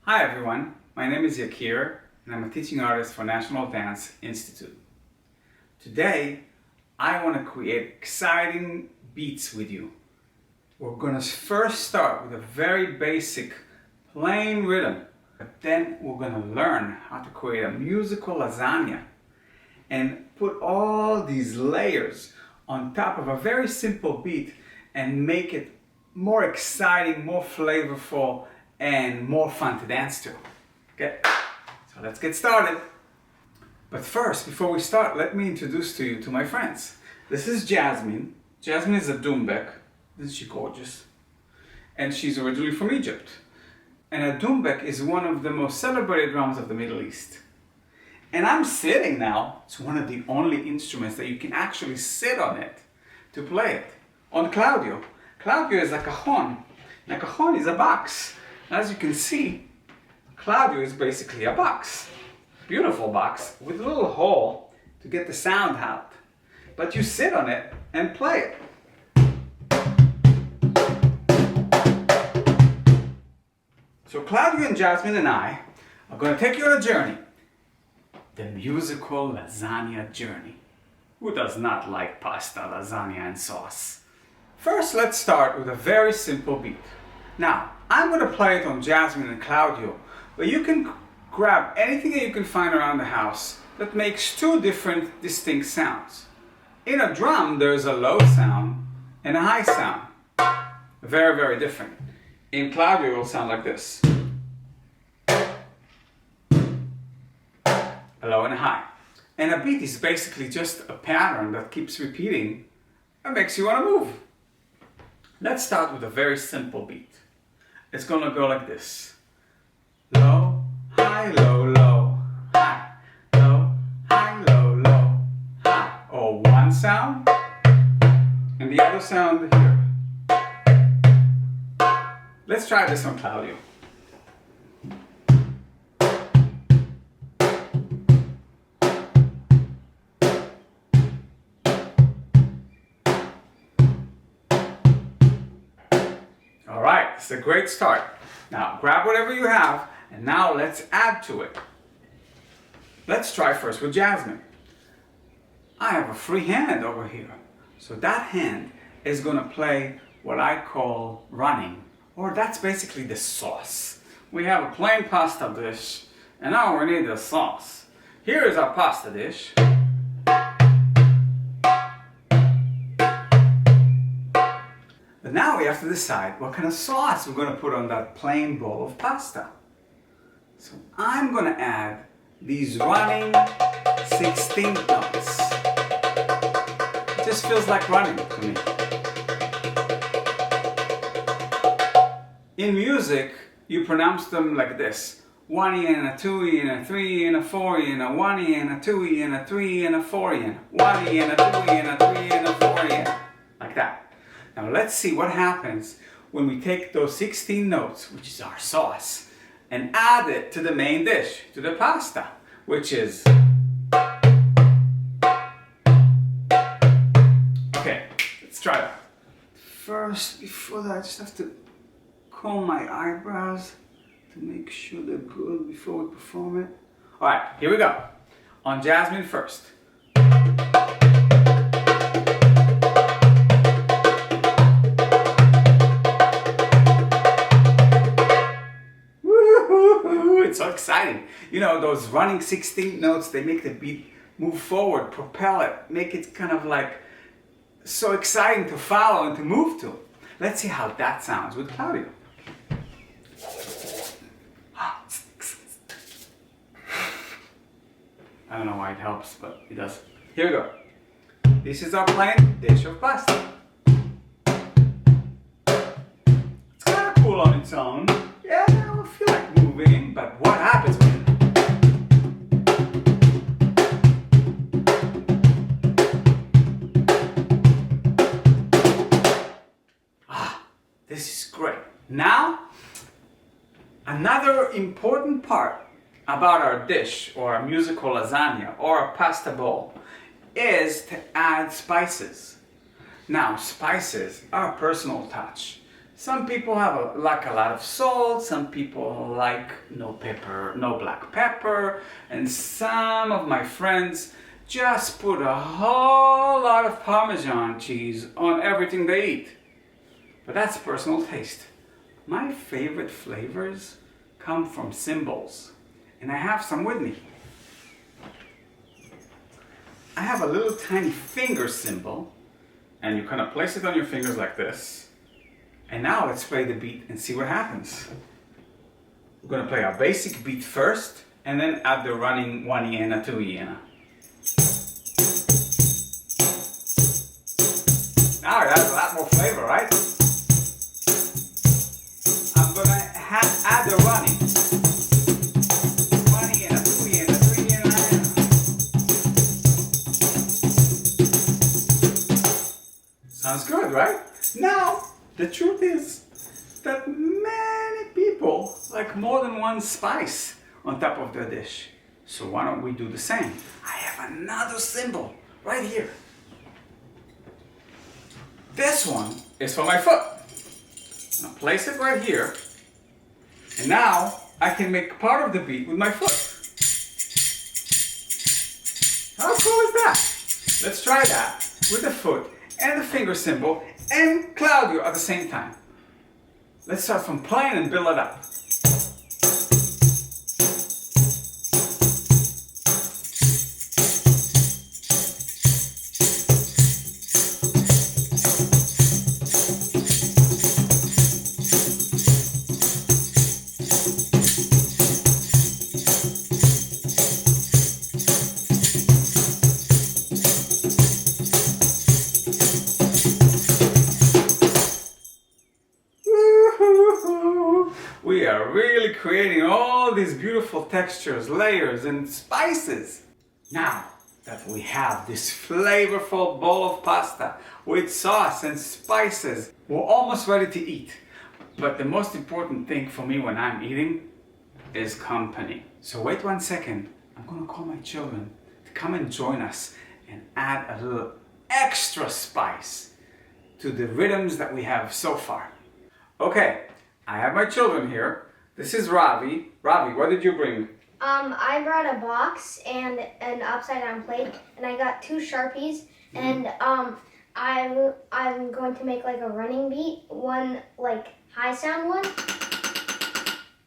Hi everyone, my name is Yakir and I'm a teaching artist for National Dance Institute. Today, I want to create exciting beats with you. We're going to first start with a very basic, plain rhythm, but then we're going to learn how to create a musical lasagna and put all these layers on top of a very simple beat and make it more exciting, more flavorful, and more fun to dance to. Okay, so let's get started. But first, before we start, let me introduce to you to my friends. This is Jasmine. Jasmine is a doumbek. Isn't she gorgeous? And she's originally from Egypt. And a doumbek is one of the most celebrated drums of the Middle East. And I'm sitting now. It's one of the only instruments that you can actually sit on it to play it. On Claudio. Claudio is a cajon. And a cajon is a box. As you can see, Claudio is basically a box. Beautiful box with a little hole to get the sound out. But you sit on it and play it. So Claudio and Jasmine and I are going to take you on a journey. The musical lasagna journey. Who does not like pasta, lasagna, and sauce? First, let's start with a very simple beat. Now, I'm going to play it on Jasmine and Claudio, but you can grab anything that you can find around the house that makes two different distinct sounds. In a drum, there's a low sound and a high sound. Very, very different. In Claudio, it will sound like this. A low and a high. And a beat is basically just a pattern that keeps repeating and makes you want to move. Let's start with a very simple beat. It's gonna go like this. Low, high, low, low, high. Low, high, low, low, high. Or one sound and the other sound here. Let's try this on Claudio. Alright, it's a great start. Now grab whatever you have and now let's add to it. Let's try first with Jasmine. I have a free hand over here. So that hand is going to play what I call running. Or that's basically the sauce. We have a plain pasta dish and now we need the sauce. Here is our pasta dish. But now we have to decide what kind of sauce we're going to put on that plain bowl of pasta. So I'm going to add these running 16th notes. It just feels like running to me. In music, you pronounce them like this. 1E and a 2E and a 3E and a 4E and a 1E and a 2E and a 3E and a 4E and 1E and a 2E and a 3E and a 4E. Like that. Now let's see what happens when we take those 16 notes, which is our sauce, and add it to the main dish, to the pasta, which is... Okay, let's try that. First, before that, I just have to comb my eyebrows to make sure they're good before we perform it. Alright, here we go. On Jasmine first. It's so exciting. You know, those running 16th notes, they make the beat move forward, propel it, make it kind of like so exciting to follow and to move to. Let's see how that sounds with Claudio. I don't know why it helps, but it does. Here we go. This is our plain dish of pasta. It's kind of cool on its own. Yeah, I don't feel like moving, but what happens when... This is great. Now, another important part about our dish, or our musical lasagna, or our pasta bowl, is to add spices. Now, spices are a personal touch. Some people like a lot of salt, some people like no pepper, no black pepper, and some of my friends just put a whole lot of Parmesan cheese on everything they eat. But that's personal taste. My favorite flavors come from symbols, and I have some with me. I have a little tiny finger symbol, and you kind of place it on your fingers like this. And now let's play the beat and see what happens. We're going to play our basic beat first, and then add the running 1 iena, 2 iena. Now it has a lot more flavor, right? I'm going to add the running. 1 iena, 2 iena, 3 iena, iena. Sounds good, right? Now, the truth is that many people like more than one spice on top of their dish. So why don't we do the same? I have another symbol right here. This one is for my foot. I'm gonna place it right here. And now I can make part of the beat with my foot. How cool is that? Let's try that with the foot and the finger symbol and Claudio at the same time. Let's start from plain and build it up. We are really creating all these beautiful textures, layers, and spices. Now that we have this flavorful bowl of pasta with sauce and spices, we're almost ready to eat. But the most important thing for me when I'm eating is company. So wait 1 second. I'm gonna call my children to come and join us and add a little extra spice to the rhythms that we have so far. Okay, I have my children here. This is Ravi. Ravi, what did you bring? I brought a box and an upside down plate, and I got 2 Sharpies, and I'm going to make like a running beat, one like high sound one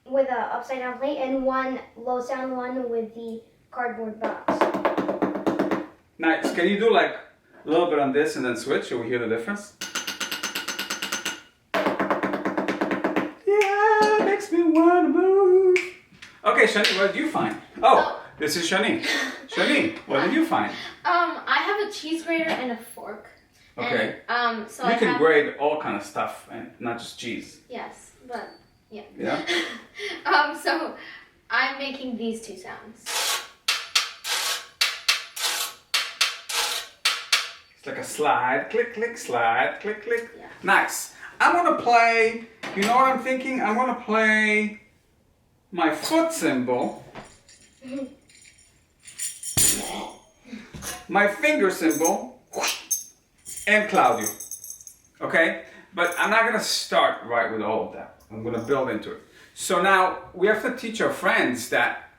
with a upside down plate, and one low sound one with the cardboard box. Nice. Can you do like a little bit on this and then switch so we hear the difference? Yeah, makes me wanna move. Okay, Shani, what did you find? Oh, this is Shani. Shani, what did you find? I have a cheese grater and a fork. Okay. And, so you I can have, grate all kind of stuff and not just cheese. Yes, but yeah. Yeah? So I'm making these 2 sounds. It's like a slide, click, click, slide, click, click. Yeah. Nice. I'm gonna play, you know what I'm thinking? I'm gonna play my foot symbol, my finger symbol, and Claudio. Okay? But I'm not gonna start right with all of that. I'm gonna build into it. So now we have to teach our friends that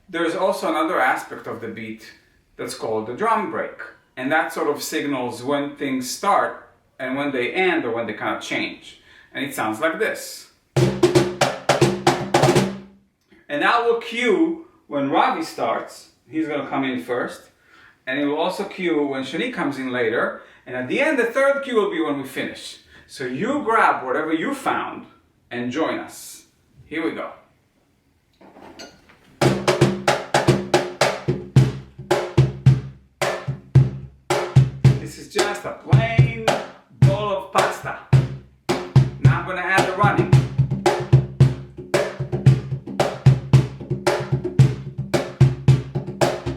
there's also another aspect of the beat that's called the drum break. And that sort of signals when things start and when they end or when they kind of change. And it sounds like this. And that will cue when Ravi starts. He's going to come in first. And it will also cue when Shani comes in later. And at the end, the third cue will be when we finish. So you grab whatever you found and join us. Here we go. This is just a plain bowl of pasta. Now I'm going to add the running.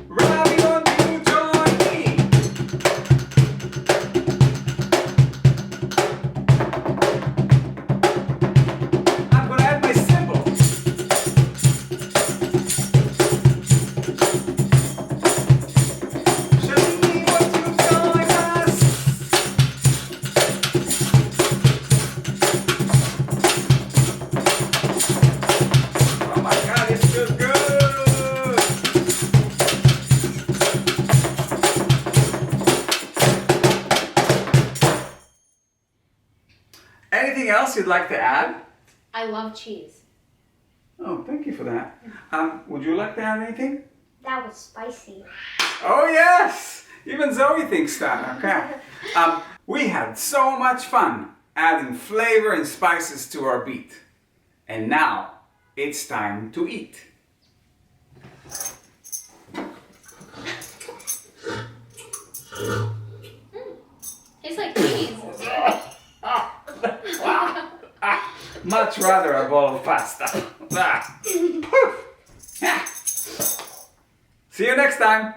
Ravi, don't you join me? I'm going to add my symbol. Shani, won't you join us? Anything else you'd like to add? I love cheese. Oh, thank you for that. Would you like to add anything? That was spicy. Oh yes! Even Zoe thinks that, okay. We had so much fun adding flavor and spices to our beet. And now, it's time to eat. Tastes like cheese. Much rather a bowl of pasta. See you next time.